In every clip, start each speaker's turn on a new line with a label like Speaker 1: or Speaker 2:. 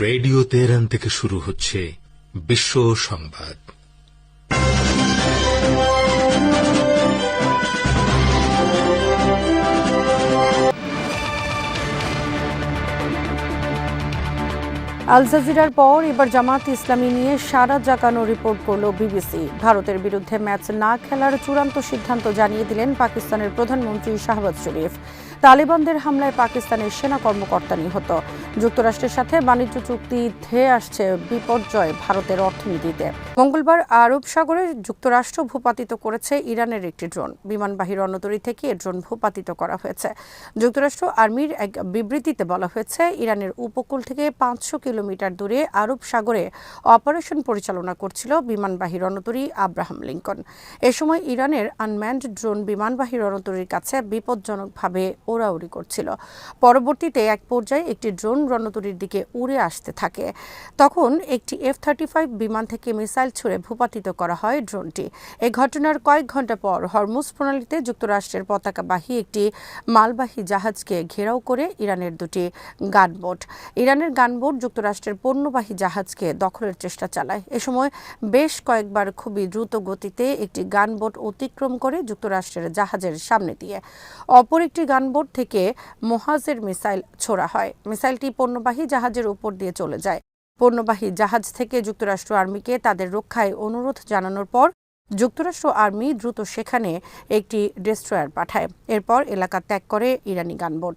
Speaker 1: Radio Tehran থেকে শুরু হচ্ছে বিশ্ব সংবাদ।
Speaker 2: আল জাজিরার পর এবার জামাত ইসলামী নিয়ে সারা জাগানো রিপোর্ট করল বিবিসি। ভারতের বিরুদ্ধে ম্যাচ না খেলার চূড়ান্ত সিদ্ধান্ত জানিয়ে দিলেন পাকিস্তানের প্রধানমন্ত্রী শাহবাজ শরীফ। তালেবানদের হামলায় পাকিস্তানের সেনা কর্মকর্তা নিহত। যুক্তরাষ্ট্রের সাথে বাণিজ্য চুক্তি ধেয়ে আসছে বিপর্যয় ভারতের অর্থনীতিতে। মঙ্গলবার আরব সাগরে যুক্তরাষ্ট্র ভূপাতিত করেছে ইরানের একটি ড্রোন। বিমানবাহী রণতরী থেকে ড্রোন ভূপাতিত করা হয়েছে। যুক্তরাষ্ট্র আর্মির এক বিবৃতিতে বলা হয়েছে, ইরানের উপকূল থেকে 500 কিলোমিটার দূরে আরব সাগরে অপারেশন পরিচালনা করছিল বিমানবাহী রণতরী আব্রাহাম লিঙ্কন। এ সময় ইরানের আনম্যান্ড ড্রোন বিমানবাহী রণতরীর কাছে বিপজ্জনকভাবে ওড়াউড়ি করছিল। পরবর্তীতে এক পর্যায়ে একটি ড্রোন রণতরীর দিকে উড়ে আসতে থাকে। তখন একটি F-35 বিমান থেকে মিসাইল ছুড়ে ভূপাতিত করা হয় ড্রোনটি। এই ঘটনার কয়েক ঘণ্টা পর হরমুজ প্রণালীতে যুক্তরাষ্ট্রের পতাকাবাহী একটি মালবাহী জাহাজকে ঘেরাও করে ইরানের দুটি গানবোট। ইরানের গানবোট যুক্তরাষ্ট্রের পণ্যবাহী জাহাজকে দখলের চেষ্টা চালায়। এ সময় বেশ কয়েকবার খুবই দ্রুত গতিতে একটি গানবোট অতিক্রম করে যুক্তরাষ্ট্রের জাহাজের সামনে দিয়ে অপর একটি গানবোট থেকে মোহাজের মিসাইল ছোড়া হয়। মিসাইলটি পণ্যবাহী জাহাজের উপর দিয়ে চলে যায়। পণ্যবাহী জাহাজ থেকে যুক্তরাষ্ট্র আর্মিকে তাদের রক্ষায় অনুরোধ জানানোর পর যুক্তরাষ্ট্র আর্মি দ্রুত সেখানে একটি ডেস্ট্রয়ার পাঠায়। এরপর এলাকা ত্যাগ করে ইরানি গানবোট।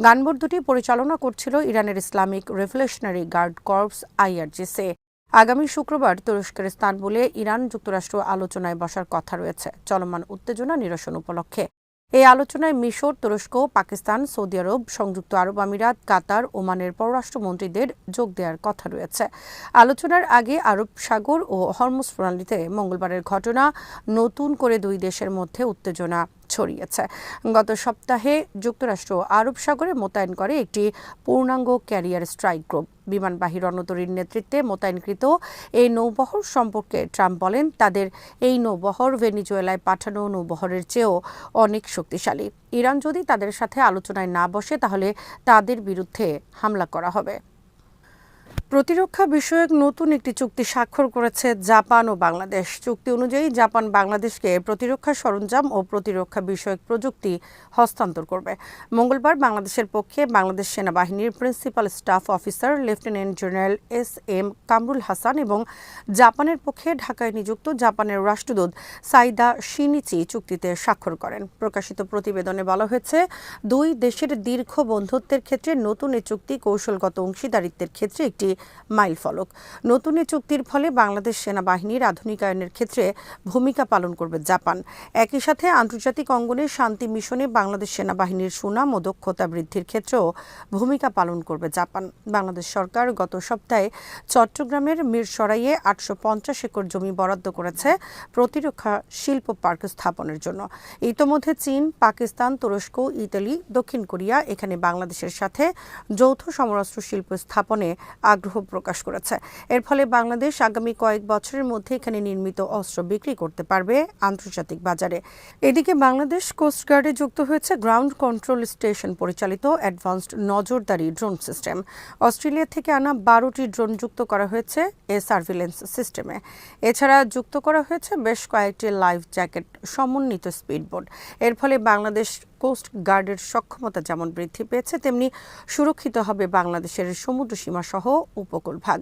Speaker 2: গানবোট দুটি পরিচালনা করছিল ইরানের Islamic revolutionary guard corps IRGC। আগামী শুক্রবার তুরস্কের ইস্তানবুলে ইরান যুক্তরাষ্ট্র আলোচনায় বসার কথা রয়েছে চলমান উত্তেজনা নিরসন উপলক্ষে। এই আলোচনায় মিশর, তুরস্ক, পাকিস্তান, সৌদি আরব, সংযুক্ত আরব আমিরাত, কাতার, ওমানের পররাষ্ট্রমন্ত্রীদের যোগ দেওয়ার কথা রয়েছে। আলোচনার আগে আরব সাগর ও হরমুজ প্রণালীতে মঙ্গলবারের ঘটনা নতুন করে দুই দেশের মধ্যে উত্তেজনা ছড়িয়েছে। গত সপ্তাহে যুক্তরাষ্ট্র আরব সাগরে মোতায়েন করে একটি পূর্ণাঙ্গ ক্যারিয়ার স্ট্রাইক গ্রুপ। বিমানবাহী রণতরীর নেতৃত্বে মোতায়েনকৃত এই নৌবহর সম্পর্কে ট্রাম্প বলেন, তাদের এই নৌবহর ভেনিজুয়েলায় পাঠানো নৌবহরের চেয়েও অনেক শক্তিশালী। ইরান যদি তাদের সাথে আলোচনায় না বসে তাহলে তাদের বিরুদ্ধে হামলা করা হবে। প্রতিরক্ষা বিষয়ক নতুন একটি চুক্তি স্বাক্ষর করেছে জাপান ও বাংলাদেশ। চুক্তি অনুযায়ী জাপান বাংলাদেশকে প্রতিরক্ষা সরঞ্জাম ও প্রতিরক্ষা বিষয়ক প্রযুক্তি হস্তান্তর করবে। মঙ্গলবার বাংলাদেশের পক্ষে বাংলাদেশ সেনাবাহিনীর principal staff officer lieutenant general SM Kamrul Hasan এবং জাপানের পক্ষে ঢাকায় নিযুক্ত জাপানের রাষ্ট্রদূত সাইদা শিনিচি চুক্তিতে স্বাক্ষর করেন। প্রকাশিত প্রতিবেদনে বলা হয়েছে, দুই দেশের দীর্ঘ বন্ধুত্বের ক্ষেত্রে নতুন এই চুক্তি কৌশলগত অংশীদারিত্বের ক্ষেত্রে একটি মাইলফলক। নতুন এই চুক্তির ফলে বাংলাদেশ সেনাবাহিনীর আধুনিকায়নের ক্ষেত্রে ভূমিকা পালন করবে জাপান। একই সাথে আন্তর্জাতিক অঙ্গনে শান্তি মিশনে বাংলাদেশ সেনাবাহিনীর সুনাম ও দক্ষতা বৃদ্ধির ক্ষেত্রেও ভূমিকা পালন করবে জাপান। বাংলাদেশ সরকার গত সপ্তাহে চট্টগ্রামের মিরসরাইয়ে 850 একর জমি বরাদ্দ করেছে প্রতিরক্ষা শিল্প পার্ক স্থাপনের জন্য। ইতোমধ্যে চীন, পাকিস্তান, তুরস্ক, ইতালি, দক্ষিণ কোরিয়া এখানে বাংলাদেশের সাথে যৌথ সমরাস্ত্র শিল্প স্থাপনে আগ্রহ প্রকাশ করেছে। এর ফলে বাংলাদেশ আগামী কয়েক বছরের মধ্যে এখানে নির্মিত অস্ত্র বিক্রি করতে পারবে আন্তর্জাতিক বাজারে। এদিকে বাংলাদেশ কোস্টগার্ডে যুক্ত হয়েছে গ্রাউন্ড কন্ট্রোল স্টেশন পরিচালিত অ্যাডভান্সড নজরদারি ড্রোন সিস্টেম। অস্ট্রেলিয়া থেকে আনা 12টি ড্রোন যুক্ত করা হয়েছে এ সার্ভিলেন্স সিস্টেমে। এছাড়া যুক্ত করা হয়েছে বেশ কয়েকটি লাইফ জ্যাকেট সমন্বিত স্পিডবোট। এর ফলে বাংলাদেশ কোস্ট গার্ডের সক্ষমতা যেমন বৃদ্ধি পেয়েছে, তেমনি সুরক্ষিত হবে বাংলাদেশের সমুদ্র সীমা সহ উপকূল ভাগ।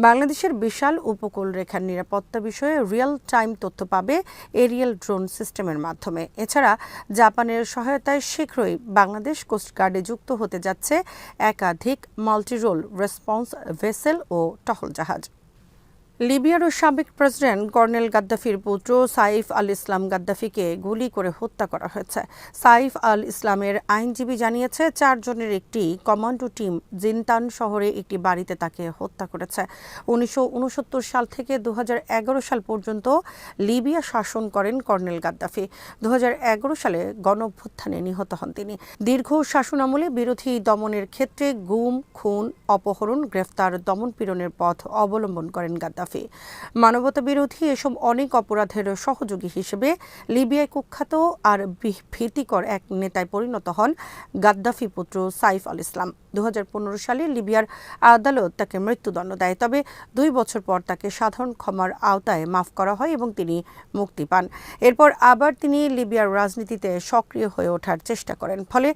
Speaker 2: বাংলাদেশের বিশাল উপকূল রেখার নিরাপত্তা বিষয়ে রিয়েল টাইম তথ্য পাবে এরিয়াল ড্রোন সিস্টেমের মাধ্যমে। এছাড়া জাপানের সহায়তায় শীঘ্রই বাংলাদেশ কোস্ট গার্ডে যুক্ত হতে যাচ্ছে একাধিক মাল্টিরোল রেসপন্স ভেসেল ও টহল জাহাজ। লিবিয়ার সাবেক প্রেসিডেন্ট কর্নেল গাদ্দাফির পুত্র সাইফ আল ইসলাম গাদ্দাফিকে গুলি করে হত্যা করা হয়েছে। সাইফ আল ইসলামের আইনজীবী জানিয়েছে, 4 জনের একটি কমান্ডো টিম জিনতান শহরে একটি বাড়িতে তাকে হত্যা করেছে। 1969 সাল থেকে 2011 সাল পর্যন্ত লিবিয়া শাসন করেন কর্নেল গাদ্দাফি। 2011 সালে গণঅভ্যুত্থানে নিহত হন তিনি। দীর্ঘ শাসনামলে বিরোধী দমনের ক্ষেত্রে গুম, খুন, অপহরণ, গ্রেফতার, দমনপীড়নের পথ অবলম্বন করেন গাদ্দাফি। গাদ্দাফি। মানবতা বিরোধী এসব অনেক অপরাধের সহযোগী হিসেবে লিবিয়ায় কুখ্যাত আর ভীতিকর এক নেতায় পরিণত হন গাদ্দাফি পুত্র সাইফ আল ইসলাম। 2015 সালে লিবিয়ার আদালত তাকে মৃত্যুদণ্ড দেয়, তবে 2 বছর পর তাকে সাধারণ ক্ষমার আওতায় মাফ করা হয় এবং তিনি মুক্তি পান। এরপর আবার তিনি লিবিয়ার রাজনীতিতে সক্রিয় হয়ে ওঠার চেষ্টা করেন, ফলে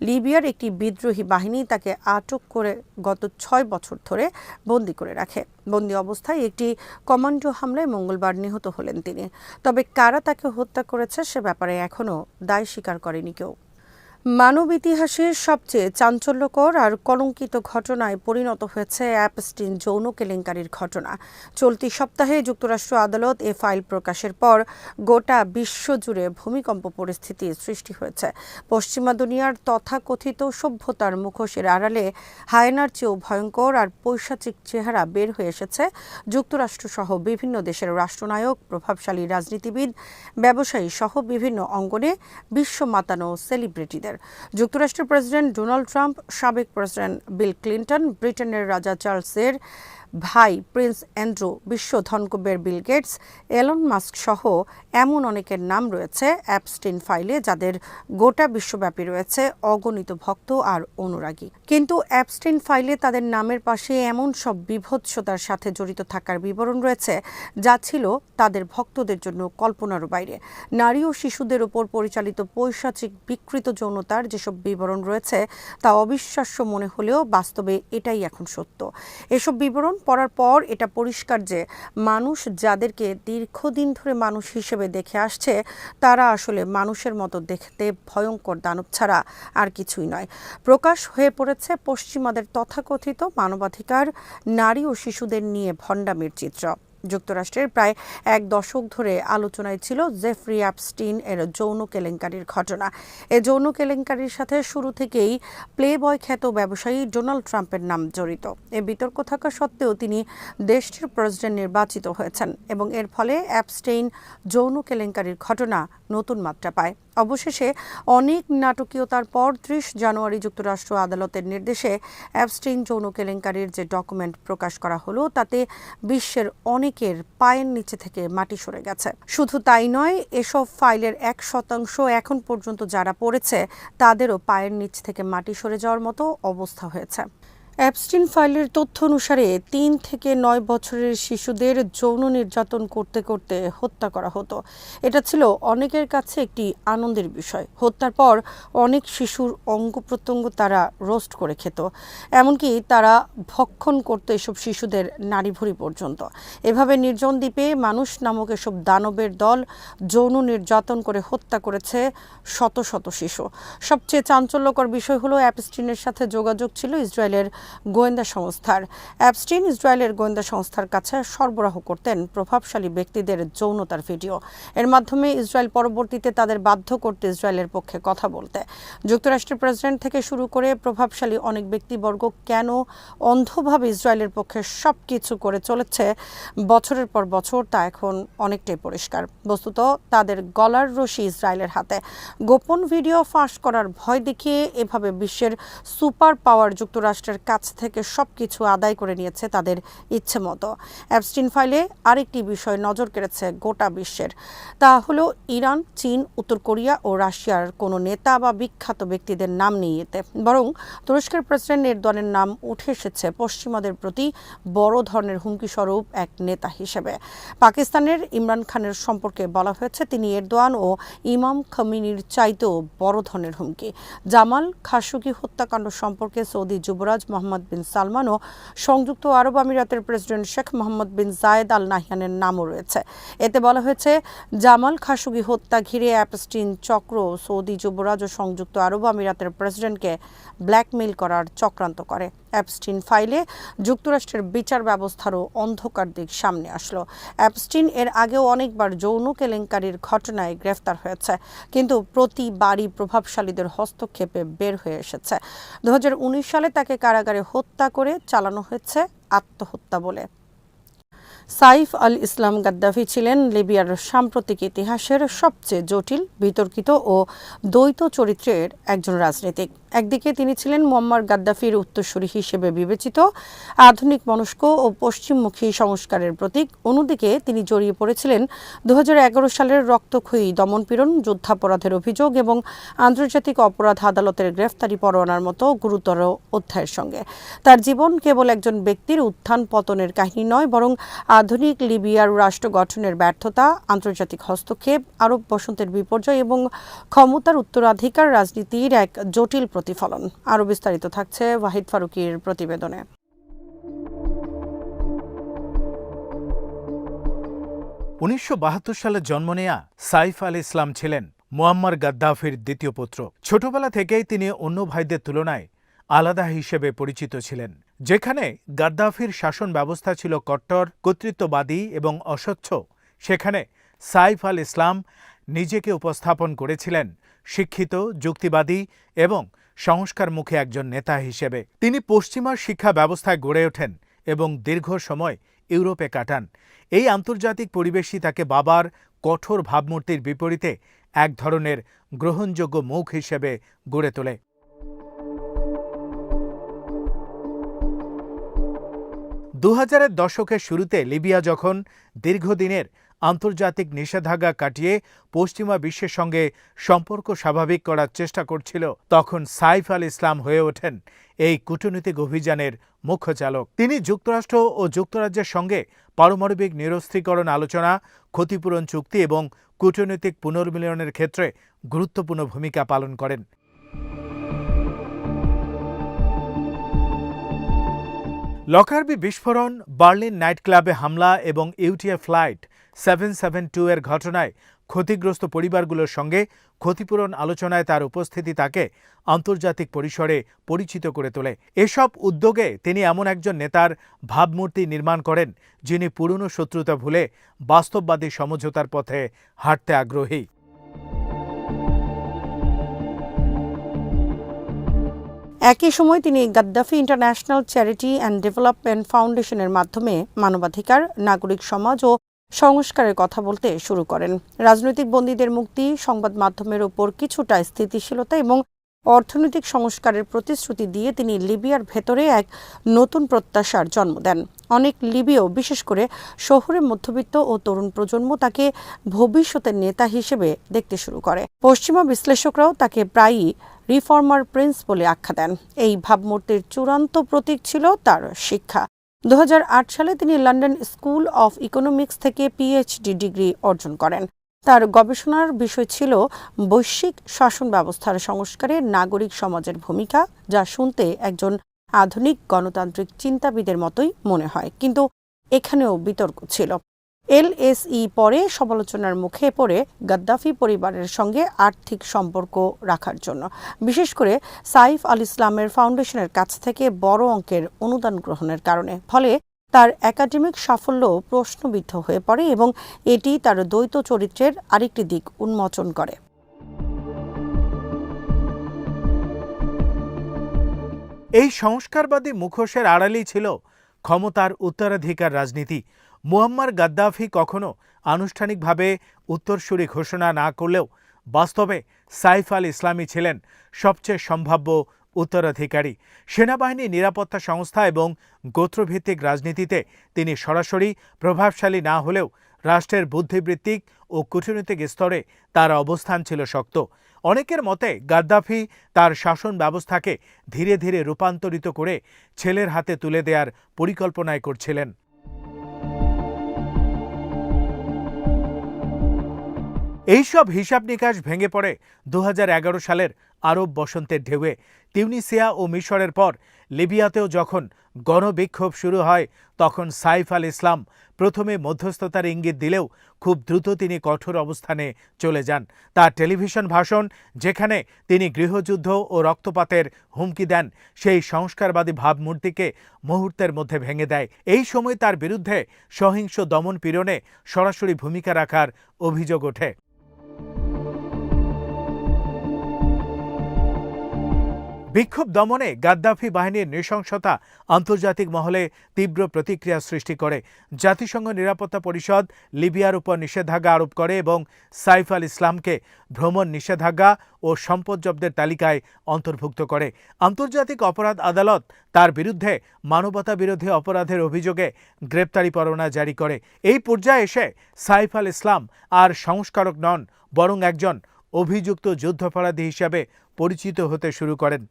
Speaker 2: লিবিয়ার একটি বিদ্রোহী বাহিনী তাকে আটক করে গত 6 বছর ধরে বন্দী করে রাখে। বন্দী অবস্থায় একটি কমান্ডো হামলায় মঙ্গলবার নিহত হলেন তিনি। তবে কারা তাকে হত্যা করেছে সে ব্যাপারে এখনও দায় স্বীকার করেনি কেউ। মানব ইতিহাসের সবচেয়ে চাঞ্চল্যকর আর কলঙ্কিত ঘটনায় পরিণত হয়েছে অ্যাপস্টিন যৌন কেলেঙ্কারির ঘটনা। চলতি সপ্তাহে যুক্তরাষ্ট্র আদালত এ ফাইল প্রকাশের পর গোটা বিশ্বজুড়ে ভূমিকম্প পরিস্থিতির সৃষ্টি হয়েছে। পশ্চিমা দুনিয়ার তথাকথিত সভ্যতার মুখোশের আড়ালে হায়েনার চেয়েও ভয়ঙ্কর আর পৈশাচিক চেহারা বের হয়ে এসেছে যুক্তরাষ্ট্রসহ বিভিন্ন দেশের রাষ্ট্রনায়ক, প্রভাবশালী রাজনীতিবিদ, ব্যবসায়ী সহ বিভিন্ন অঙ্গনে বিশ্ব মাতানো সেলিব্রিটিদের। যুক্তরাষ্ট্রের প্রেসিডেন্ট ডোনাল্ড ট্রাম্প, সাবেক প্রেসিডেন্ট বিল ক্লিন্টন, ব্রিটেনের রাজা চার্লসের ভাই প্রিন্স অ্যান্ড্রু, বিশ্ব ধনকুবের বিল গেটস, এলন মাস্ক সহ এমন অনেকের নাম রয়েছে অ্যাপস্টিন ফাইলে, যাদের গোটা বিশ্বব্যাপী রয়েছে অগণিত ভক্ত আর অনুরাগী। কিন্তু অ্যাপস্টিন ফাইলে তাদের নামের পাশে এমন সব বিভৎসতার সাথে জড়িত থাকার বিবরণ রয়েছে যা ছিল তাদের ভক্তদের জন্য কল্পনারও বাইরে। নারী ও শিশুদের উপর পরিচালিত পৈশাচিক বিকৃত যৌনতার যেসব বিবরণ রয়েছে তা অবিশ্বাস্য মনে হলেও বাস্তবে এটাই এখন সত্য। এসব বিবরণ পড়ার পর এটা পরিষ্কার যে মানুষ যাদেরকে দীর্ঘদিন ধরে মানুষ হিসেবে দেখে আসছে তারা আসলে মানুষের মতো দেখতে ভয়ঙ্কর দানব ছাড়া আর কিছুই নয়। প্রকাশ হয়ে পড়েছে পশ্চিমাদের তথাকথিত মানবাধিকার, নারী ও শিশুদের নিয়ে ভণ্ডামির চিত্র। যুক্তরাষ্ট্রের প্রায় 1 দশক ধরে আলোচনায় ছিল জেফরি অ্যাপস্টিন এর যৌন কেলেঙ্কারির ঘটনা। এই যৌন কেলেঙ্কারির সাথে শুরু থেকেই প্লেবয় খ্যাত ব্যবসায়ী ডোনাল্ড ট্রাম্পের নাম জড়িত। এ বিতর্ক থাকা সত্ত্বেও তিনি দেশটির প্রেসিডেন্ট নির্বাচিত হয়েছেন এবং এর ফলে অ্যাপস্টিন যৌন কেলেঙ্কারির ঘটনা নতুন মাত্রা পায়। অবশেষে অনেক নাটকীয়তার পর 30 জানুয়ারি যুক্তরাষ্ট্র আদালতের নির্দেশে অ্যাপস্টিন যৌন কেলেঙ্কারির যে ডকুমেন্ট প্রকাশ করা হলো তাতে বিশ্বের অনেকের পায়ের নিচে থেকে মাটি সরে গেছে। শুধু তাই নয়, এসব ফাইলের 1% এখন পর্যন্ত যারা পড়েছে তাদেরও পায়ের নিচ থেকে মাটি সরে যাওয়ার মতো অবস্থা হয়েছে। অ্যাপস্টিন ফাইলের তথ্য অনুসারে 3 থেকে 9 বছরের শিশুদের যৌন নির্যাতন করতে করতে হত্যা করা হতো। এটা ছিল অনেকের কাছে একটি আনন্দের বিষয়। হত্যার পর অনেক শিশুর অঙ্গ প্রত্যঙ্গ তারা রোস্ট করে খেত, এমনকি তারা ভক্ষণ করতো এসব শিশুদের নাড়িভুড়ি পর্যন্ত। এভাবে নির্জন দ্বীপে মানুষ নামক এসব দানবের দল যৌন নির্যাতন করে হত্যা করেছে শত শত শিশু। সবচেয়ে চাঞ্চল্যকর বিষয় হলো অ্যাপস্টিনের সাথে যোগাযোগ ছিল ইসরায়েলের গোয়েন্দা সংস্থার। অ্যাপস্টিন ইসরায়েলের গোয়েন্দা সংস্থার কাছে সরবরাহ করতেন প্রভাবশালী ব্যক্তিদের যৌনতার ভিডিও। এর মাধ্যমে ইসরায়েল পরবর্তীতে তাদের বাধ্য করতে ইসরায়েলের পক্ষে কথা বলতে। যুক্তরাষ্ট্রের প্রেসিডেন্ট থেকে শুরু করে প্রভাবশালী অনেক ব্যক্তিবর্গ কেন অন্ধভাবে ইসরায়েলের পক্ষে সব কিছু করে চলেছে বছরের পর বছর তা এখন অনেকটাই পরিষ্কার। বস্তুত তাদের গলার রশি ইসরায়েলের হাতে। গোপন ভিডিও ফাঁস করার ভয় দেখিয়ে এভাবে বিশ্বের সুপার পাওয়ার যুক্তরাষ্ট্রের কাছ থেকে সবকিছু আদায় করে নিয়েছে তাদের ইচ্ছে মতো। অ্যাপস্টিন ফাইলে আরেকটি বিষয় নজর কেড়েছে গোটা বিশ্বের, তা হলো ইরান, চীন, উত্তর কোরিয়া ও রাশিয়ার কোনো নেতা বা বিখ্যাত ব্যক্তিদের নাম নেই এতে, বরং তুরস্কের প্রেসিডেন্ট এরদোয়ানের নাম উঠে এসেছে পশ্চিমাদের প্রতি বড় ধরনের হুমকি স্বরূপ এক নেতা হিসেবে। পাকিস্তানের ইমরান খানের সম্পর্কে বলা হয়েছে তিনি এরদোয়ান ও ইমাম খমিনির চাইতেও বড় ধরনের হুমকি। জামাল খাশোগি হত্যাকাণ্ড সম্পর্কে সৌদি যুবরাজ মোহাম্মদ বিন সালমান ও সংযুক্ত আরব আমিরাতের প্রেসিডেন্ট শেখ মোহাম্মদ বিন জায়েদ আল নাহয়ানের নামও রয়েছে। এতে বলা হয়েছে জামাল খাশোগি হত্যা ঘিরে অ্যাপস্টিন চক্র সৌদি যুবরাজ ও সংযুক্ত আরব আমিরাতের প্রেসিডেন্টকে ব্ল্যাকমেইল করার চক্রান্ত করে। অ্যাপস্টিন ফাইলে যুক্তরাষ্ট্রের বিচার ব্যবস্থারও অন্ধকার দিক সামনে আসলো। অ্যাপস্টিন এর আগেও অনেকবার যৌন কেলেঙ্কারির ঘটনায় গ্রেফতার হয়েছে, কিন্তু প্রতিবারই প্রভাবশালীদের হস্তক্ষেপে বের হয়ে এসেছে। 2019 সালে তাকে কারাগারে হত্যা করে চালানো হয়েছে আত্মহত্যা বলে। সাইফ আল ইসলাম গাদ্দাফি ছিলেন লিবিয়ার সাম্প্রতিক ইতিহাসের সবচেয়ে জটিল, বিতর্কিত ও দ্বৈত চরিত্রের একজন রাজনীতিক। একদিকে তিনি ছিলেন মুয়াম্মার গাদ্দাফির উত্তরসূরি হিসেবে বিবেচিত, আধুনিক মনস্ক ও পশ্চিমমুখী সংস্কারের প্রতীক। অন্যদিকে তিনি জড়িয়ে পড়েছিলেন 2011 সালের রক্তক্ষয়ী দমনপীড়ন, যুদ্ধাপরাধের অভিযোগ এবং আন্তর্জাতিক অপরাধ আদালতের গ্রেফতারি পরোয়ানার মতো গুরুতর অধ্যায়ের সঙ্গে। তার জীবন কেবল একজন ব্যক্তির উত্থান পতনের কাহিনী নয়, বরং আধুনিক লিবিয়ার রাষ্ট্র গঠনের ব্যর্থতা, আন্তর্জাতিক হস্তক্ষেপ, আরব বসন্তের বিপর্যয় এবং ক্ষমতার উত্তরাধিকার রাজনীতির এক জটিল প্রতিফলন। আরও বিস্তারিত থাকছে ওয়াহিদ ফারুকীর প্রতিবেদনে।
Speaker 3: 1972 সালে জন্ম নেয়া সাইফ আল ইসলাম ছিলেন মুয়াম্মার গাদ্দাফির দ্বিতীয় পুত্র। ছোটবেলা থেকেই তিনি অন্য ভাইদের তুলনায় আলাদা হিসেবে পরিচিত ছিলেন। যেখানে গাদ্দাফির শাসন ব্যবস্থা ছিল কট্টর, কর্তৃত্ববাদী এবং অস্বচ্ছ, সেখানে সাইফ আল ইসলাম নিজেকে উপস্থাপন করেছিলেন শিক্ষিত, যুক্তিবাদী এবং সংস্কারমুখী একজন নেতা হিসেবে। তিনি পশ্চিমা শিক্ষা ব্যবস্থায় গড়ে ওঠেন এবং দীর্ঘ সময় ইউরোপে কাটান। এই আন্তর্জাতিক পরিবেশই তাকে বাবার কঠোর ভাবমূর্তির বিপরীতে এক ধরনের গ্রহণযোগ্য মুখ হিসেবে গড়ে তোলে। 2000-এর দশকের শুরুতে লিবিয়া যখন দীর্ঘদিনের আন্তর্জাতিক নিষেধাজ্ঞা কাটিয়ে পশ্চিমা বিশ্বের সঙ্গে সম্পর্ক স্বাভাবিক করার চেষ্টা করছিল, তখন সাইফ আল ইসলাম হয়ে ওঠেন এই কূটনৈতিক অভিযানের মুখ্য চালক। তিনি যুক্তরাষ্ট্র ও যুক্তরাজ্যের সঙ্গে পারমাণবিক নিরস্ত্রীকরণ আলোচনা, ক্ষতিপূরণ চুক্তি এবং কূটনৈতিক পুনর্মিলনের ক্ষেত্রে গুরুত্বপূর্ণ ভূমিকা পালন করেন। লকারবি বিস্ফোরণ, বার্লিন নাইট ক্লাবে হামলা এবং ইউটিএ ফ্লাইট 772-এর ঘটনায় ক্ষতিগ্রস্ত পরিবারগুলোর সঙ্গে ক্ষতিপূরণ আলোচনায় তার উপস্থিতি তাকে আন্তর্জাতিক পরিসরে পরিচিত করে তোলে। এসব উদ্যোগে তিনি এমন একজন নেতার ভাবমূর্তি নির্মাণ করেন যিনি পুরনো শত্রুতা ভুলে বাস্তববাদী সমঝোতার পথে হাঁটতে আগ্রহী।
Speaker 2: একই সময় তিনি Gaddafi international charity and development ফাউন্ডেশনের মাধ্যমে মানবাধিকার, নাগরিক সমাজ ও সংস্কারের কথা বলতে শুরু করেন। রাজনৈতিক বন্দীদের মুক্তি, সংবাদ মাধ্যমের ওপর কিছুটা স্থিতিশীলতা এবং অর্থনৈতিক সংস্কারের প্রতিশ্রুতি দিয়ে তিনি লিবিয়ার ভেতরে এক নতুন প্রত্যাশার জন্ম দেন। অনেক লিবীয়, বিশেষ করে শহুরে মধ্যবিত্ত ও তরুণ প্রজন্ম তাকে ভবিষ্যতের নেতা হিসেবে দেখতে শুরু করে। পশ্চিমা বিশ্লেষকরাও তাকে প্রায়ই রিফর্মার প্রিন্স বলে আখ্যা দেন। এই ভাবমূর্তির চূড়ান্ত প্রতীক ছিল তার শিক্ষা। 2008 সালে তিনি লন্ডন স্কুল অফ ইকোনমিক্স থেকে পিএইচডি ডিগ্রি অর্জন করেন। তার গবেষণার বিষয় ছিল বৈশ্বিক শাসন ব্যবস্থার সংস্কারে নাগরিক সমাজের ভূমিকা, যা শুনতে একজন আধুনিক গণতান্ত্রিক চিন্তাবিদের মতোই মনে হয়। কিন্তু এখানেও বিতর্ক ছিল। এলএসই পরে সমালোচনার মুখে পড়ে গাদ্দাফি পরিবারের সঙ্গে আর্থিক সম্পর্ক রাখার জন্য, বিশেষ করে সাইফ আল ইসলামের ফাউন্ডেশনের কাছ থেকে বড় অঙ্কের অনুদান গ্রহণের কারণে। ফলে তার একাডেমিক সাফল্য প্রশ্নবিদ্ধ হয়ে পড়ে এবং এটি তার দ্বৈত চরিত্রের আরেকটি দিক উন্মোচন করে।
Speaker 3: এই সংস্কারবাদী মুখোশের আড়ালেই ছিল ক্ষমতার উত্তরাধিকার রাজনীতি। মুয়াম্মার গাদ্দাফি কখনো আনুষ্ঠানিকভাবে উত্তরসূরি ঘোষণা না করলেও বাস্তবে সাইফ আল ইসলামই ছিলেন সবচেয়ে সম্ভাব্য উত্তরাধিকারী। সেনাবাহিনী, নিরাপত্তা সংস্থা এবং গোত্রভিত্তিক রাজনীতিতে তিনি সরাসরি প্রভাবশালী না হলেও রাষ্ট্রের বুদ্ধিবৃত্তিক ও কূটনৈতিক স্তরে তার অবস্থান ছিল শক্ত। অনেকের মতে গাদ্দাফি তার শাসন ব্যবস্থাকে ধীরে ধীরে রূপান্তরিত করে ছেলের হাতে তুলে দেওয়ার পরিকল্পনায় করছিলেন। এইসব হিসাব নিকাশ ভেঙে পড়ে 2011 সালের আরব বসন্তের ঢেউয়ে। তিউনিসিয়া ও মিশরের পর লিবিয়াতেও যখন গণবিক্ষোভ শুরু হয়, তখন সাইফ আল ইসলাম প্রথমে মধ্যস্থতার ইঙ্গিত দিলেও খুব দ্রুত তিনি কঠোর অবস্থানে চলে যান। তার টেলিভিশন ভাষণ, যেখানে তিনি গৃহযুদ্ধ ও রক্তপাতের হুমকি দেন, সেই সংস্কারবাদী ভাবমূর্তিকে মুহূর্তের মধ্যে ভেঙে দেয়। এই সময় তার বিরুদ্ধে সহিংস দমন পীড়নে সরাসরি ভূমিকা রাখার অভিযোগ ওঠে। বিক্ষোভ দমনে গাদ্দাফি বাহিনীর নৃশংসতা আন্তর্জাতিক মহলে তীব্র প্রতিক্রিয়া সৃষ্টি করে। জাতিসংঘ নিরাপত্তা পরিষদ লিবিয়ার উপর নিষেধাজ্ঞা আরোপ করে এবং সাইফ আল ইসলামকে ভ্রমণ নিষেধাজ্ঞা ও সম্পদ জব্দের তালিকায় অন্তর্ভুক্ত করে। আন্তর্জাতিক অপরাধ আদালত তার বিরুদ্ধে মানবতা বিরোধী অপরাধের অভিযোগে গ্রেপ্তারি পরোয়ানা জারি করে। এই পর্যায়ে এসে সাইফ আল ইসলাম আর সংস্কারক নন, বরং একজন অভিযুক্ত যুদ্ধাপরাধী হিসাবে পরিচিত হতে শুরু করেন।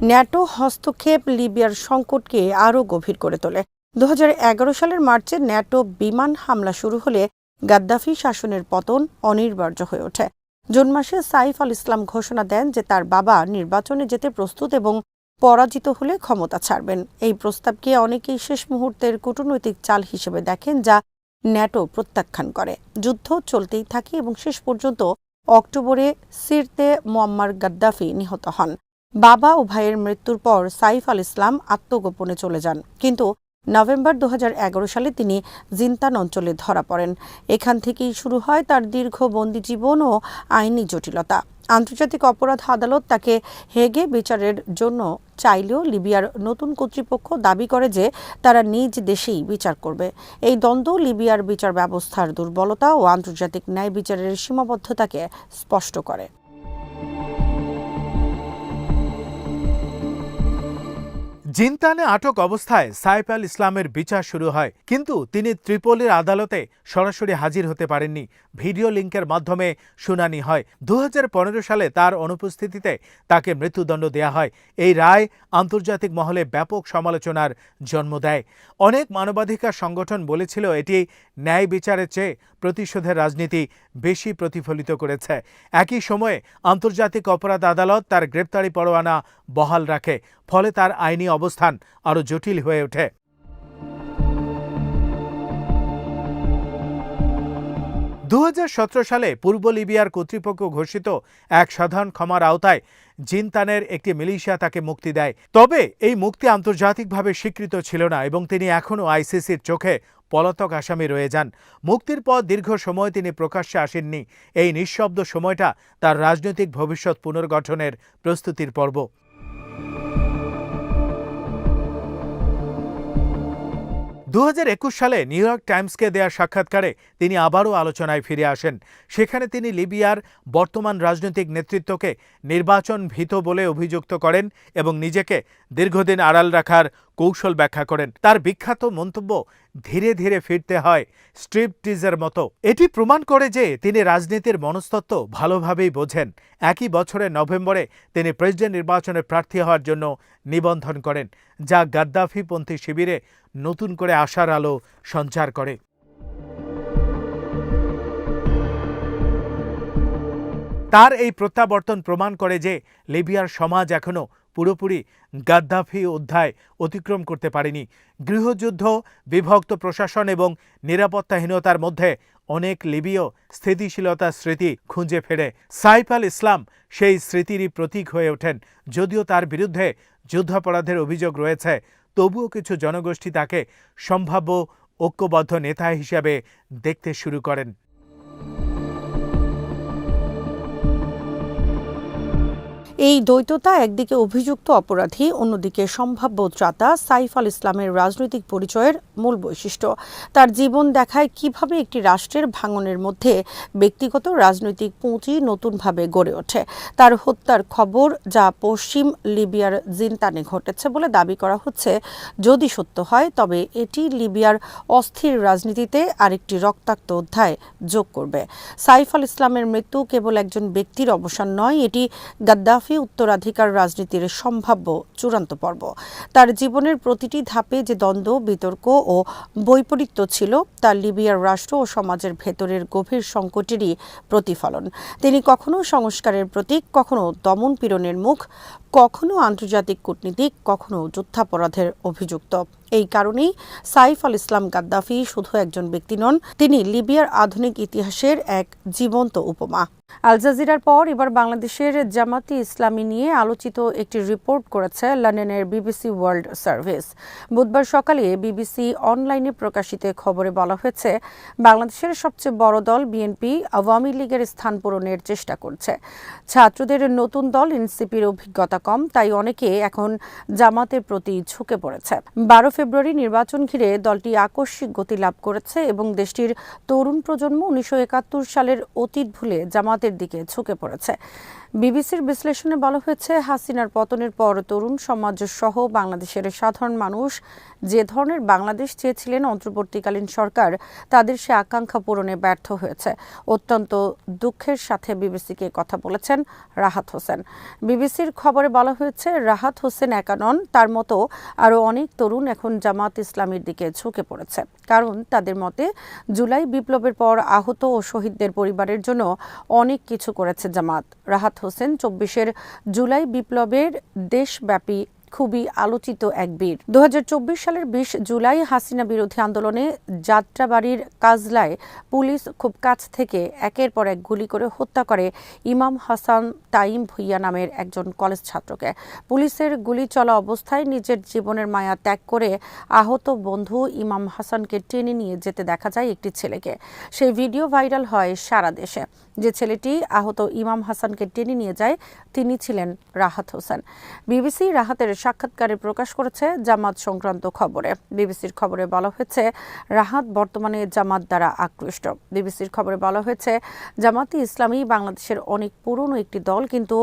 Speaker 2: ন্যাটো হস্তক্ষেপ লিবিয়ার সংকটকে আরও গভীর করে তোলে। 2011 সালের মার্চে ন্যাটো বিমান হামলা শুরু হলে গাদ্দাফি শাসনের পতন অনিবার্য হয়ে ওঠে। জুন মাসে সাইফ আল ইসলাম ঘোষণা দেন যে তার বাবা নির্বাচনে যেতে প্রস্তুত এবং পরাজিত হলে ক্ষমতা ছাড়বেন। এই প্রস্তাবকে অনেকেই শেষ মুহূর্তের কূটনৈতিক চাল হিসেবে দেখেন, যা ন্যাটো প্রত্যাখ্যান করে। যুদ্ধ চলতেই থাকে এবং শেষ পর্যন্ত অক্টোবরে সিরতে মুয়াম্মার গাদ্দাফি নিহত হন। বাবা ও ভাইয়ের মৃত্যুর পর সাইফ আল ইসলাম আত্মগোপনে চলে যান, কিন্তু নভেম্বর 2011 সালে তিনি জিনতান অঞ্চলে ধরা পড়েন। এখান থেকেই শুরু হয় তার দীর্ঘ বন্দী জীবন ও আইনি জটিলতা। আন্তর্জাতিক অপরাধ আদালত তাকে হেগে বিচারের জন্য চাইলেও লিবিয়ার নতুন কর্তৃপক্ষ দাবি করে যে তারা নিজ দেশেই বিচার করবে। এই দ্বন্দ্ব লিবিয়ার বিচার ব্যবস্থার দুর্বলতা ও আন্তর্জাতিক ন্যায় বিচারের সীমাবদ্ধতাকে স্পষ্ট করে।
Speaker 3: জিনতানে আটক অবস্থায় সাইফ আল ইসলামের বিচার শুরু হয়, কিন্তু তিনি ত্রিপোলির আদালতে সরাসরি হাজির হতে পারেননি। ভিডিও লিঙ্কের মাধ্যমে শুনানি হয়। 2015 সালে তার অনুপস্থিতিতে তাকে মৃত্যুদণ্ড দেয়া হয়। এই রায় আন্তর্জাতিক মহলে ব্যাপক সমালোচনার জন্ম দেয়। অনেক মানবাধিকার সংগঠন বলেছিল এটি ন্যায় বিচারের চেয়ে প্রতিশোধের রাজনীতি বেশি প্রতিফলিত করেছে। একই সময়ে আন্তর্জাতিক অপরাধ আদালত তার গ্রেপ্তারি পরোয়ানা বহাল রাখে, ফলে তার আইনি অবস্থান আরও জটিল হয়ে ওঠে। 2017 সালে পূর্ব লিবিয়ার কর্তৃপক্ষ ঘোষিত এক সাধারণ ক্ষমার আওতায় জিনতানের একটি মিলিশিয়া তাকে মুক্তি দেয়। তবে এই মুক্তি আন্তর্জাতিকভাবে স্বীকৃত ছিল না এবং তিনি এখনও আইসিসির চোখে পলাতক আসামি রয়ে যান। মুক্তির পর দীর্ঘ সময় তিনি প্রকাশ্যে আসেননি। এই নিঃশব্দ সময়টা তার রাজনৈতিক ভবিষ্যৎ পুনর্গঠনের প্রস্তুতির পর্ব। 2021 সালে নিউ ইয়র্ক টাইমসকে দেয়া সাক্ষাৎকারে তিনি আবারও আলোচনায় ফিরে আসেন। সেখানে তিনি লিবিয়ার বর্তমান রাজনৈতিক নেতৃত্বকে নির্বাচন ভীত বলে অভিযুক্ত করেন এবং নিজেকে দীর্ঘদিন আড়াল রাখার কৌশল ব্যাখ্যা করেন। তার বিখ্যাত মন্তব্য, ধীরে ধীরে ফিরতে হয়, স্ট্রিপটিজের মতো। এটি প্রমাণ করে যে তিনি রাজনীতির মনস্তত্ত্ব ভালোভাবেই বোঝেন। একই বছরের নভেম্বরে তিনি প্রেসিডেন্ট নির্বাচনে প্রার্থী হওয়ার জন্য নিবন্ধন করেন, যা গাদ্দাফিপন্থী শিবিরে নতুন করে আশার আলো সঞ্চার করে। তার এই প্রত্যাবর্তন প্রমাণ করে যে লিবিয়ার সমাজ এখনও পুরোপুরি গাদ্দাফি অধ্যায় অতিক্রম করতে পারেনি। গৃহযুদ্ধ, বিভক্ত প্রশাসন এবং নিরাপত্তাহীনতার মধ্যে অনেক লিবীয় স্থিতিশীলতার স্মৃতি খুঁজে ফেরে। সাইফ আল ইসলাম সেই স্মৃতিরই প্রতীক হয়ে ওঠেন। যদিও তার বিরুদ্ধে যুদ্ধাপরাধের অভিযোগ রয়েছে, তবুও কিছু জনগোষ্ঠী তাকে সম্ভাব্য ঐক্যবদ্ধ নেতা হিসেবে দেখতে শুরু করেন।
Speaker 2: এই দ্বৈততা, একদিকে অভিযুক্ত অপরাধী, অন্যদিকে সম্ভাব্য ত্রাতা, সাইফ আল ইসলামের রাজনৈতিক পরিচয়ের মূল বৈশিষ্ট্য। তার জীবন দেখায় কিভাবে একটি রাষ্ট্রের ভাঙনের মধ্যে ব্যক্তিগত রাজনৈতিক পুঁজি নতুনভাবে গড়ে ওঠে। তার হত্যার খবর, যা পশ্চিম লিবিয়ার জিনতানে ঘটেছে বলে দাবি করা হচ্ছে, যদি সত্য হয় তবে এটি লিবিয়ার অস্থির রাজনীতিতে আরেকটি রক্তাক্ত অধ্যায় যোগ করবে। সাইফ আল ইসলামের মৃত্যু কেবল একজন ব্যক্তির অবসান নয়, এটি গাদ্দাফি উত্তরাধিকার রাজনীতির সম্ভাব্য চূড়ান্ত পর্ব। তার জীবনের প্রতিটি ধাপে যে দ্বন্দ্ব, বিতর্ক ও বৈপরীত্য ছিল, তা লিবিয়ার রাষ্ট্র ও সমাজের ভেতরের গভীর সংকটেরই প্রতিফলন। তিনি কখনো সংস্কারের প্রতীক, কখনো দমন পীড়নের মুখ, কখনো আন্তর্জাতিক কূটনীতিক, কখনো যুদ্ধাপরাধের অভিযুক্ত। এই কারণেই সাইফ আল ইসলাম গাদ্দাফি শুধু একজন ব্যক্তি নন, তিনি লিবিয়ার আধুনিক ইতিহাসের এক জীবন্ত উপমা। আল জাজিরার পর এবার বাংলাদেশের জামাতি ইসলামী নিয়ে আলোচিত একটি রিপোর্ট করেছে লন্ডনের বিবিসি ওয়ার্ল্ড সার্ভিস। বুধবার সকালে বিবিসি অনলাইনে প্রকাশিত খবরে বলা হয়েছে, বাংলাদেশের সবচেয়ে বড় দল বিএনপি আওয়ামী লীগের স্থান পূরণের চেষ্টা করছে। ছাত্রদের নতুন দল এনসিপির অভিজ্ঞতা কম, তাই অনেকে এখন জামাতের প্রতি ঝুঁকে পড়েছে। 12 ফেব্রুয়ারি নির্বাচন ঘিরে দলটি আকস্মিক গতি লাভ করেছে এবং দেশটির তরুণ প্রজন্ম 1971 সালের অতীত ভুলে জামাতের দিকে ঝুঁকে পড়েছে। বিবিসির বিশ্লেষণে বলা হয়েছে, হাসিনার পতনের পর তরুণ সমাজ সহ বাংলাদেশের সাধারণ মানুষ যে ধরনের বাংলাদেশ চেয়েছিলেন অন্তর্বর্তীকালীন সরকার তাদের সে আকাঙ্ক্ষা পূরণে ব্যর্থ হয়েছে। অত্যন্ত দুঃখের সাথে বিবিসিকে কথা বলেছেন রাহাত হোসেন। বিবিসির খবরে বলা হয়েছে, রাহাত হোসেন একা নন, তার মতো আরও অনেক তরুণ এখন জামাত ইসলামীর দিকে ঝুঁকে পড়েছে। কারণ তাদের মতে জুলাই বিপ্লবের পর আহত ও শহীদদের পরিবারের জন্য অনেক কিছু করেছে জামাত। রাহাত হোসেন 24-এর জুলাই বিপ্লবের দেশব্যাপী খুবই আলোচিত এক বীর। 2024 সালের 20 জুলাই হাসিনা বিরোধী আন্দোলনে যাত্রাবাড়ির কাজলায় পুলিশ খুব কাছ থেকে একের পর এক গুলি করে হত্যা করে ইমাম হাসান তাইম ভুইয়া নামের একজন কলেজ ছাত্রকে। পুলিশের গুলি চলা অবস্থায় নিজের জীবনের মায়া ত্যাগ করে আহত বন্ধু ইমাম হাসানকে টেনে নিয়ে যেতে দেখা যায় একটি ছেলেকে। সেই ভিডিও ভাইরাল হয় সারা দেশে। যে ছেলেটি আহত ইমাম হাসানকে টেনে নিয়ে যায় তিনি ছিলেন রাহাত হোসেন। বিবিসি রাহাতের সাক্ষাৎকারে প্রকাশ করেছে জামাত সংক্রান্ত খবরে। বিবিসির খবরে বলা হয়েছে, রাহাত বর্তমানে জামাত দ্বারা আকৃষ্ট। বিবিসির খবরে বলা হয়েছে, জামাতি ইসলামী বাংলাদেশের অনেক পুরনো একটি দল, কিন্তু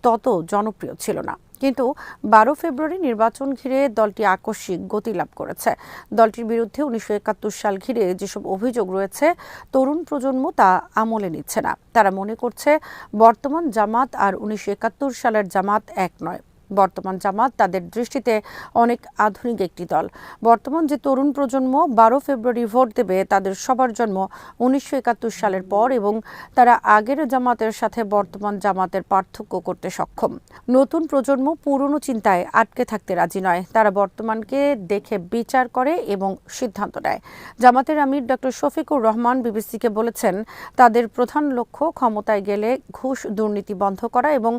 Speaker 2: তত জনপ্রিয় ছিল না। কিন্তু 12 ফেব্রুয়ারি নির্বাচন ঘিরে দলটি আকস্মিক গতি লাভ করেছে। দলটির বিরুদ্ধে 1971 সাল ঘিরে যেসব অভিযোগ রয়েছে, তরুণ প্রজন্ম তা আমলে নিচ্ছে না। তারা মনে করছে বর্তমান জামাত আর 1971 সালের জামাত এক নয়। বর্তমান জামাত তাদের দৃষ্টিতে অনেক আধুনিক একটি দল। বর্তমান যে তরুণ প্রজন্ম 12 ফেব্রুয়ারি ভোট দেবে তাদের সবার জন্ম 1971 সালের পর এবং তারা আগের জামাতের সাথে বর্তমান জামাতের পার্থক্য করতে সক্ষম। নতুন প্রজন্ম পুরনো চিন্তায় আটকে থাকতে রাজি নয়। তারা বর্তমানকে দেখে বিচার করে এবং সিদ্ধান্ত নেয়। জামাতের আমির ডক্টর শফিকুর রহমান বিবিসিকে বলেছেন, তাদের প্রধান লক্ষ্য ক্ষমতায় গেলে ঘুষ দুর্নীতি বন্ধ করা এবং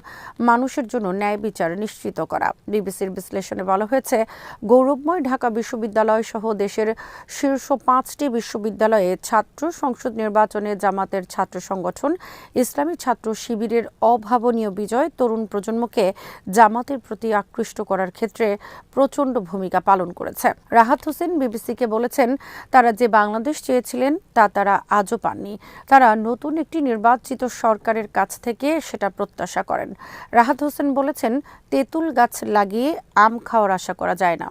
Speaker 2: মানুষের জন্য ন্যায় বিচার নিশ্চিত করা। বিবিসির বিশ্লেষণে বলা হয়েছে, গৌরবময় ঢাকা বিশ্ববিদ্যালয় সহ দেশের শীর্ষ 5টি বিশ্ববিদ্যালয়ে ছাত্র সংসদ নির্বাচনে জামাতের ছাত্র সংগঠন ইসলামী ছাত্র শিবিরের অভাবনীয় বিজয় তরুণ প্রজন্মকে জামাতের প্রতি আকৃষ্ট করার ক্ষেত্রে প্রচণ্ড ভূমিকা পালন করেছে। রাহাত হোসেন বিবিসিকে বলেছেন, তারা যে বাংলাদেশ চেয়েছিলেন তা তারা আজও পাননি। তারা নতুন একটি নির্বাচিত সরকারের কাছ থেকে সেটা প্রত্যাশা করেন। রাহাত হোসেন বলেছেন, তেঁতুল গাছ লাগিয়ে আম খাওয়ার আশা করা যায় না।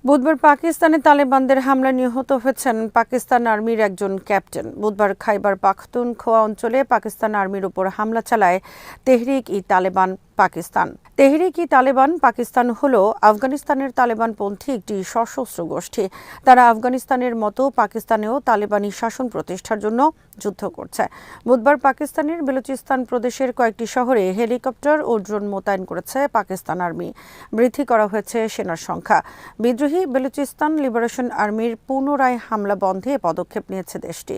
Speaker 2: বুধবার পাকিস্তানে তালেবানদের হামলায় নিহত হয়েছেন পাকিস্তান আর্মির একজন ক্যাপ্টেন। বুধবার খাইবার পাখতুনখোয়া অঞ্চলে পাকিস্তান আর্মির উপর হামলা চালায় তেহরিক-ই-তালেবান পাকিস্তান। তেহরিক-ই-তালেবান পাকিস্তান হলো আফগানিস্তানের তালেবানপন্থী একটি সশস্ত্র গোষ্ঠী। তারা আফগানিস্তানের মতো পাকিস্তানেও তালেবানি শাসন প্রতিষ্ঠার জন্য যুদ্ধ করছে। বুধবার পাকিস্তানের বেলুচিস্তান প্রদেশের কয়েকটি শহরে হেলিকপ্টার ও ড্রোন মোতায়েন করেছে পাকিস্তান আর্মি। বৃদ্ধি করা হয়েছে সেনার সংখ্যা। বিদ্রোহী বেলুচিস্তান লিবারেশন আর্মির পুনরায় হামলা বন্ধে পদক্ষেপ নিয়েছে দেশটি।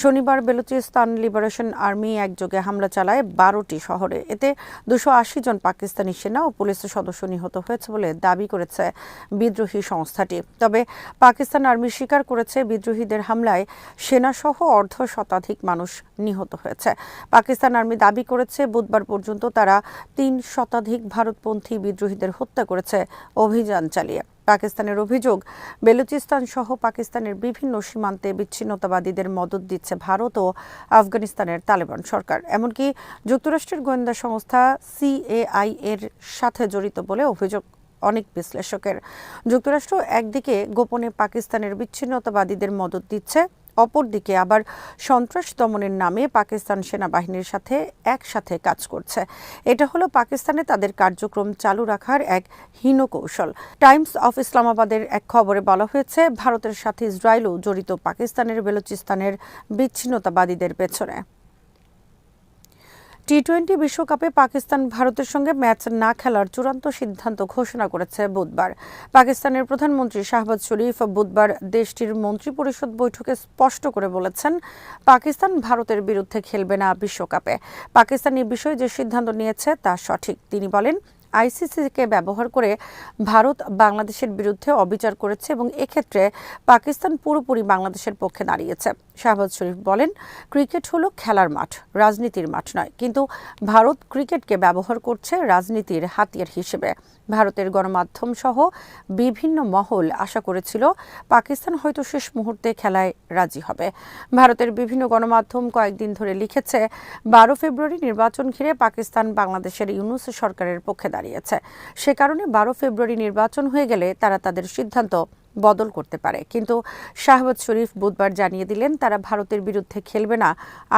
Speaker 2: শনিবার বেলুচিস্তান লিবারেশন আর্মি একযোগে হামলা চালায় 12টি শহরে। এতে 280 জন পাকিস্তানি সেনা ও পুলিশের সদস্য নিহত হয়েছে বলে দাবি করেছে বিদ্রোহী সংস্থাটি। তবে পাকিস্তান আর্মি স্বীকার করেছে, বিদ্রোহীদের হামলায় সেনাসহ অর্ধশতাধিক মানুষ নিহত হয়েছে। পাকিস্তান আর্মি দাবি করেছে, বুধবার পর্যন্ত তারা 3 শতাধিক ভারতপন্থী বিদ্রোহীদের হত্যা করেছে অভিযান চালিয়ে। পাকিস্তানের অভিযোগ, বেলুচিস্তান সহ পাকিস্তানের বিভিন্ন সীমান্তে বিচ্ছিন্নতাবাদীদের মদত দিচ্ছে ভারত ও আফগানিস্তানের তালেবান সরকার। এমনকি যুক্তরাষ্ট্রের গোয়েন্দা সংস্থা CIA এর সাথে জড়িত বলে অভিযোগ অনেক বিশ্লেষকের। যুক্তরাষ্ট্র একদিকে গোপনে পাকিস্তানের বিচ্ছিন্নতাবাদীদের মদত দিচ্ছে, অপরদিকে আবার সন্ত্রাস দমনের নামে পাকিস্তান সেনাবাহিনীর সাথে একসাথে কাজ করছে। এটা হলো পাকিস্তানে তাদের কার্যক্রম চালু রাখার এক হীন কৌশল। টাইমস অফ ইসলামাবাদের এক খবরে বলা হয়েছে, ভারতের সাথে ইসরায়েলও জড়িত পাকিস্তানের বেলুচিস্তানের বিচ্ছিন্নতাবাদীদের পেছনে। টি-20 বিশ্বকাপে পাকিস্তান ভারতের সঙ্গে ম্যাচ না খেলার চূড়ান্ত সিদ্ধান্ত ঘোষণা করেছে বুধবার। পাকিস্তানের প্রধানমন্ত্রী শাহবাজ শরীফ বুধবার দেশটির মন্ত্রিপরিষদ বৈঠকে স্পষ্ট করে বলেছেন, পাকিস্তান ভারতের বিরুদ্ধে খেলবে না বিশ্বকাপে। পাকিস্তান এই বিষয়ে যে সিদ্ধান্ত নিয়েছে তা সঠিক। তিনি বলেন, আইসিসিকে ব্যবহার করে ভারত বাংলাদেশের বিরুদ্ধে অবিচার করেছে এবং এক্ষেত্রে পাকিস্তান পুরোপুরি বাংলাদেশের পক্ষে দাঁড়িয়েছে। শাহবাজ শরীফ বলেন, ক্রিকেট হলো খেলার মাঠ, রাজনীতির মাঠ নয়, কিন্তু ভারত ক্রিকেটকে ব্যবহার করছে রাজনীতির হাতিয়ার হিসেবে। ভারতের গণমাধ্যম সহ বিভিন্ন মহল আশা করেছিল পাকিস্তান হয়তো শেষ মুহূর্তে খেলায় রাজি হবে। ভারতের বিভিন্ন গণমাধ্যম কয়েকদিন ধরে লিখেছে, 12 ফেব্রুয়ারি নির্বাচন ঘিরে পাকিস্তান বাংলাদেশের ইউনূস সরকারের পক্ষে দাঁড়িয়েছে। সে কারণে 12 ফেব্রুয়ারি নির্বাচন হয়ে গেলে তারা তাদের সিদ্ধান্ত বদল করতে পারে। কিন্তু শাহবাজ শরীফ বুধবার জানিয়ে দিলেন, তারা ভারতের বিরুদ্ধে খেলবে না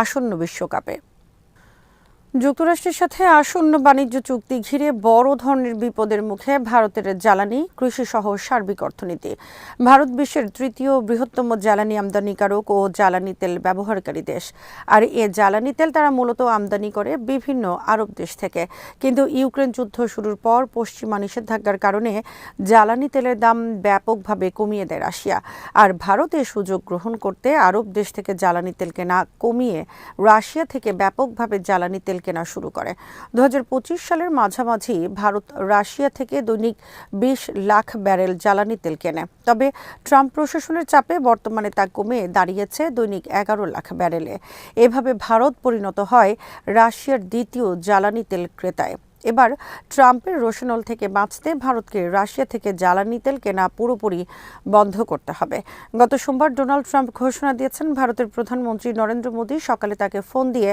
Speaker 2: আসন্ন বিশ্বকাপে। যুক্তরাষ্ট্রের সাথে আসন্ন বাণিজ্য চুক্তি ঘিরে বড় ধরনের বিপদের মুখে ভারতের জ্বালানি, কৃষি সহ সার্বিক অর্থনীতি। ভারত বিশ্বের তৃতীয় বৃহত্তম জ্বালানি আমদানিকারক ও জ্বালানি তেল ব্যবহারকারী দেশ। আর এ জ্বালানি তেল তারা মূলত আমদানি করে বিভিন্ন আরব দেশ থেকে। কিন্তু ইউক্রেন যুদ্ধ শুরুর পর পশ্চিমা নিষেধাজ্ঞার কারণে জ্বালানি তেলের দাম ব্যাপকভাবে কমিয়ে দেয় রাশিয়া। আর ভারত এ সুযোগ গ্রহণ করতে আরব দেশ থেকে জ্বালানি তেল কেনা কমিয়ে রাশিয়া থেকে ব্যাপকভাবে জ্বালানি তেল কেনা শুরু করে। 2025 সালের মাঝামাঝি ভারত রাশিয়া থেকে দৈনিক 20 লাখ ব্যারেল জ্বালানি তেল কেনে। তবে ট্রাম্প প্রশাসনের চাপে বর্তমানে তা কমে দাঁড়িয়েছে দৈনিক 11 লাখ ব্যারেলে। এভাবে ভারত পরিণত হয় রাশিয়ার দ্বিতীয় জ্বালানি তেল ক্রেতায়। এবার ট্রাম্পের রোশনল থেকে বাঁচতে ভারতকে রাশিয়া থেকে জ্বালানি তেল কেনা পুরোপুরি বন্ধ করতে হবে। গত সোমবার ডোনাল্ড ট্রাম্প ঘোষণা দিয়েছেন, ভারতের প্রধানমন্ত্রী নরেন্দ্র মোদী সকালে তাকে ফোন দিয়ে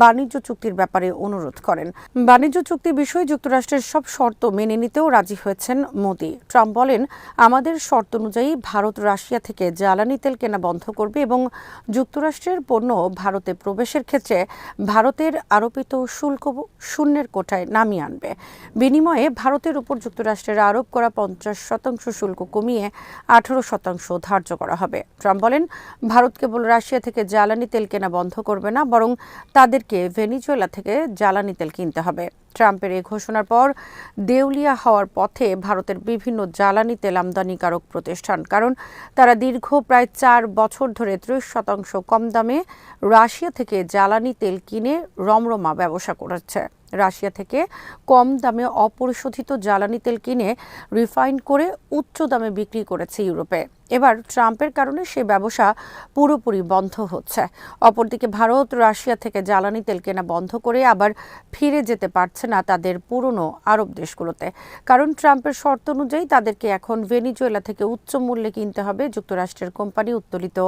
Speaker 2: বাণিজ্য চুক্তির ব্যাপারে অনুরোধ করেন। বাণিজ্য চুক্তি বিষয়ে যুক্তরাষ্ট্রের সব শর্ত মেনে নিতেও রাজি হয়েছেন মোদী। ট্রাম্প বলেন, আমাদের শর্ত অনুযায়ী ভারত রাশিয়া থেকে জ্বালানি তেল কেনা বন্ধ করবে এবং যুক্তরাষ্ট্রের পণ্য ভারতে প্রবেশের ক্ষেত্রে ভারতের আরোপিত শুল্ক শূন্যের কোঠায় নামিয়ে আনবে। বিনিময়ে ভারতের উপর যুক্তরাষ্ট্রের আরোপ করা 50% শুল্ক কমিয়ে 18% ধার্য করা হবে। ট্রাম্প বলেন, ভারত কেবল রাশিয়া থেকে জ্বালানি তেল কেনা বন্ধ করবে না, বরং তাদেরকে ভেনিজুয়েলা থেকে জ্বালানি তেল কিনতে হবে। ট্রাম্পের এই ঘোষণার পর দেউলিয়া হওয়ার পথে ভারতের বিভিন্ন জ্বালানি তেল আমদানিকারক প্রতিষ্ঠান, কারণ তারা দীর্ঘ প্রায় 4 বছর ধরে 30% কম দামে রাশিয়া থেকে জ্বালানি তেল কিনে রমরমা ব্যবসা করেছে। রাশিয়া থেকে কম দামে অপরিশোধিত জ্বালানি তেল কিনে রিফাইন করে উচ্চ দামে বিক্রি করেছে ইউরোপে। এবার ট্রাম্পের কারণে সে ব্যবসা পুরোপুরি বন্ধ হচ্ছে। অপরদিকে ভারত রাশিয়া থেকে জ্বালানি তেল কেনা বন্ধ করে আবার ফিরে যেতে পারছে না তাদের পুরনো আরব দেশগুলোতে, কারণ ট্রাম্পের শর্ত অনুযায়ী তাদেরকে এখন ভেনিজুয়েলা থেকে উচ্চ মূল্যে কিনতে হবে যুক্তরাষ্ট্রের কোম্পানি উত্তোলিত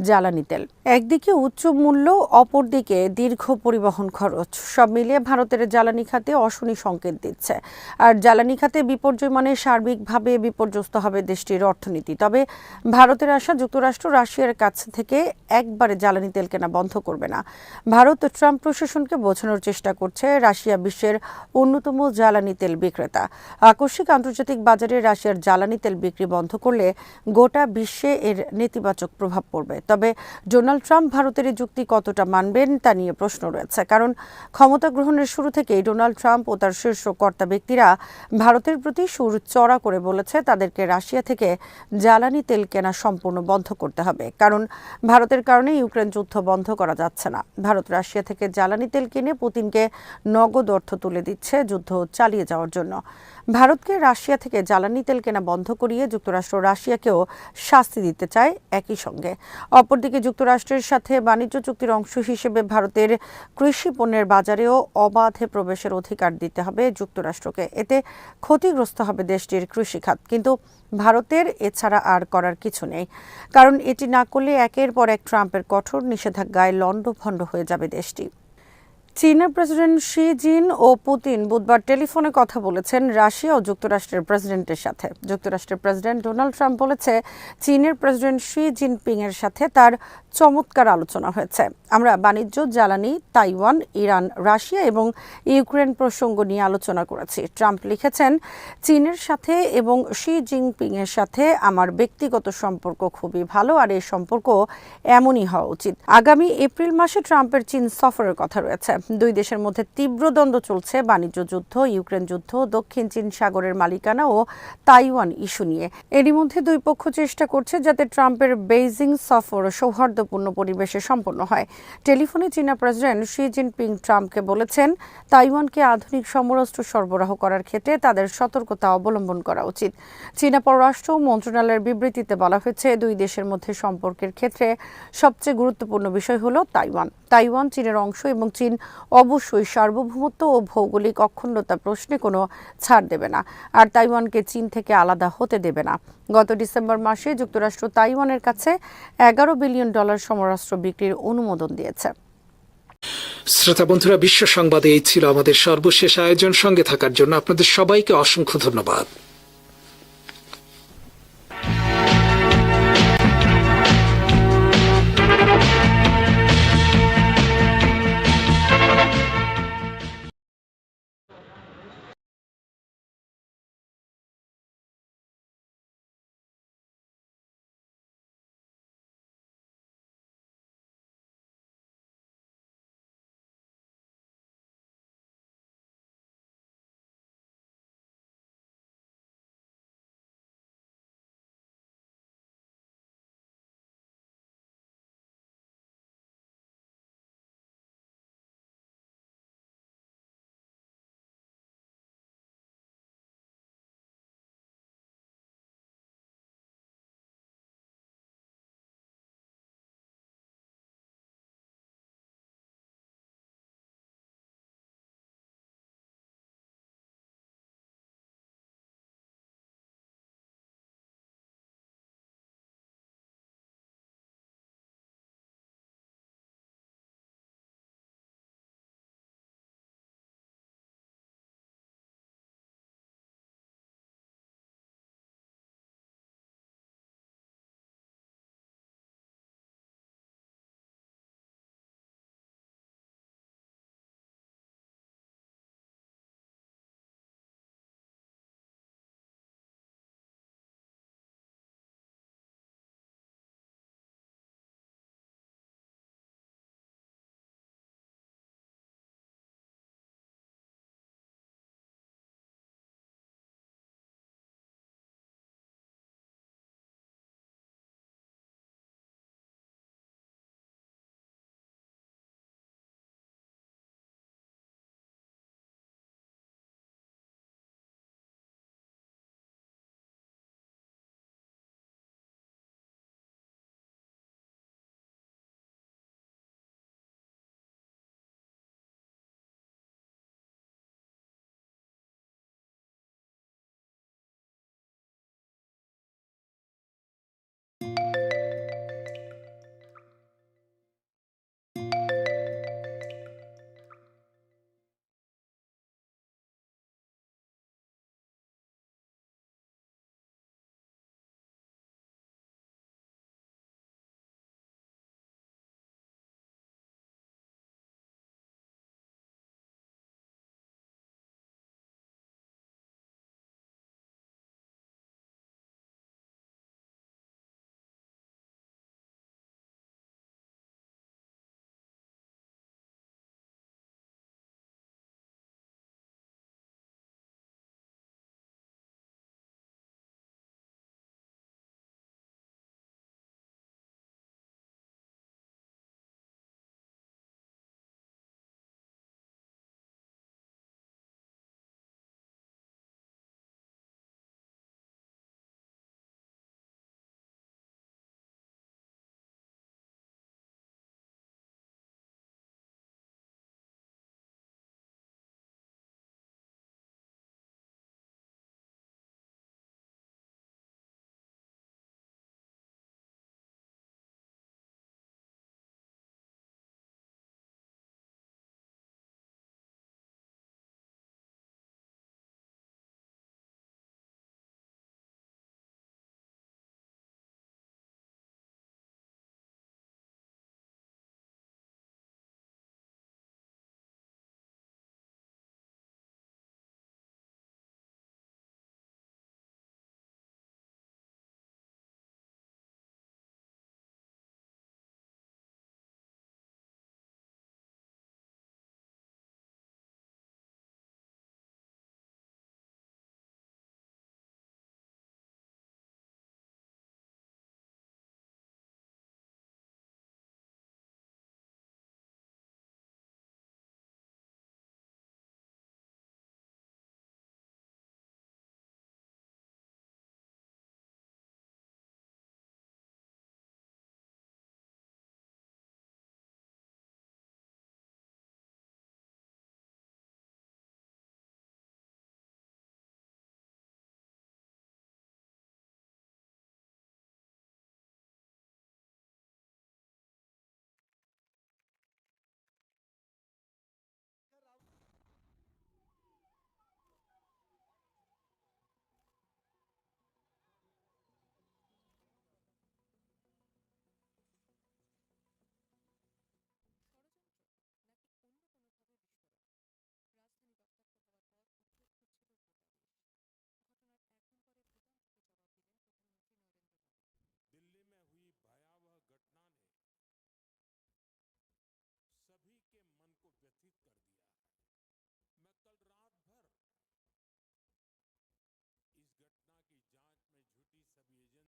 Speaker 2: জ্বালানি তেল। একদিকে উচ্চ মূল্য, অপরদিকে দীর্ঘ পরিবহন খরচ, সব মিলিয়ে ভারতের জ্বালানি খাতে অশনি সংকেত দিচ্ছে। আর জ্বালানি খাতে বিপর্যয় মানে সার্বিকভাবে বিপর্যস্ত হবে দেশটির অর্থনীতি। তবে ভারতের আশা, যুক্তরাষ্ট্র রাশিয়ার কাছ থেকে একবারে জ্বালানি তেল কেনা বন্ধ করবে না। ভারত ট্রাম্প প্রশাসনকে বোঝানোর চেষ্টা করছে রাশিয়া বিশ্বের অন্যতম জ্বালানি তেল বিক্রেতা। আকস্মিক আন্তর্জাতিক বাজারে রাশিয়ার জ্বালানি তেল বিক্রি বন্ধ করলে গোটা বিশ্বে এর নেতিবাচক প্রভাব পড়বে। তবে ডোনাল্ড ট্রাম্প ভারতের এই যুক্তি কতটা মানবেন তা নিয়ে প্রশ্ন রয়েছে, কারণ ক্ষমতা গ্রহণের শুরু থেকেই ডোনাল্ড ট্রাম্প ও তার শীর্ষ কর্তা ব্যক্তিরা ভারতের প্রতি সুর চড়া করে বলেছে তাদেরকে রাশিয়া থেকে জ্বালানি তেল কেনা সম্পূর্ণ বন্ধ করতে হবে, কারণ ভারতের কারণে ইউক্রেন যুদ্ধ বন্ধ করা যাচ্ছে না। ভারত রাশিয়া থেকে জ্বালানি তেল কিনে পুতিনকে নগদ অর্থ তুলে দিচ্ছে যুদ্ধ চালিয়ে যাওয়ার জন্য। ভারতকে রাশিয়া থেকে জ্বালানি তেল কেনা বন্ধ করিয়ে যুক্তরাষ্ট্র রাশিয়াকেও শাস্তি দিতে চায় একই সঙ্গে। অপরদিকে যুক্তরাষ্ট্রের সাথে বাণিজ্য চুক্তির অংশ হিসেবে ভারতের কৃষি পণ্যের বাজারেও অবাধে প্রবেশের অধিকার দিতে হবে যুক্তরাষ্ট্রকে। এতে ক্ষতিগ্রস্ত হবে দেশটির কৃষি খাত, কিন্তু ভারতের এছাড়া আর করার কিছু নেই, কারণ এটি না করলে একের পর এক ট্রাম্পের কঠোর নিষেধাজ্ঞায় লণ্ডভণ্ড হয়ে যাবে দেশটি। চীনের প্রেসিডেন্ট শি জিন ও পুতিন বুধবার টেলিফোনে কথা বলেছেন রাশিয়া ও যুক্তরাষ্ট্রের প্রেসিডেন্টের সাথে। যুক্তরাষ্ট্রের প্রেসিডেন্ট ডোনাল্ড ট্রাম্প বলেছে, চীনের প্রেসিডেন্ট শি জিনপিং এর সাথে তার চমৎকার আলোচনা হয়েছে। আমরা বাণিজ্য, জ্বালানি, তাইওয়ান, ইরান, রাশিয়া এবং ইউক্রেন প্রসঙ্গ নিয়ে আলোচনা করেছি। ট্রাম্প লিখেছেন, চীনের সাথে এবং শি জিনপিং এর সাথে আমার ব্যক্তিগত সম্পর্ক খুবই ভালো, আর এই সম্পর্ক এমনই হওয়া উচিত। আগামী এপ্রিল মাসে ট্রাম্পের চীন সফরের কথা রয়েছে। দুই দেশের মধ্যে তীব্র দ্বন্দ্ব চলছে বাণিজ্য যুদ্ধ, ইউক্রেন যুদ্ধ, দক্ষিণ চীন সাগরের মালিকানা ও তাইওয়ান ইস্যু নিয়ে। এরই মধ্যে দুই পক্ষ চেষ্টা করছে যাতে ট্রাম্পের বেইজিং সফর সৌহার্দ্যপূর্ণ পরিবেশে সম্পন্ন হয়। টেলিফোনে চীনা প্রেসিডেন্ট শি জিনপিং ট্রাম্পকে বলেছেন, তাইওয়ানকে আধুনিক সমরাস্ত্র সরবরাহ করার ক্ষেত্রে তাদের সতর্কতা অবলম্বন করা উচিত। চীনা পররাষ্ট্র মন্ত্রণালয়ের বিবৃতিতে বলা হয়েছে, দুই দেশের মধ্যে সম্পর্কের ক্ষেত্রে সবচেয়ে গুরুত্বপূর্ণ বিষয় হল তাইওয়ান। তাইওয়ান চীনের অংশ এবং চীন অবশ্যই সার্বভৌমত্ব ও ভৌগোলিক অখণ্ডতা প্রশ্নে কোনো ছাড় দেবে না, আর তাইওয়ানকে চীন থেকে আলাদা হতে দেবে না। গত ডিসেম্বর মাসে যুক্তরাষ্ট্র তাইওয়ানের কাছে $11 বিলিয়ন সমরাস্ত্র বিক্রির অনুমোদন দিয়েছে।
Speaker 4: শ্রোতা বন্ধুরা, বিশ্ব সংবাদে এই ছিল আমাদের সর্বশেষ আয়োজন। সঙ্গে থাকার জন্য আপনাদের সবাইকে অসংখ্য ধন্যবাদ।
Speaker 5: घोषित कर दिया।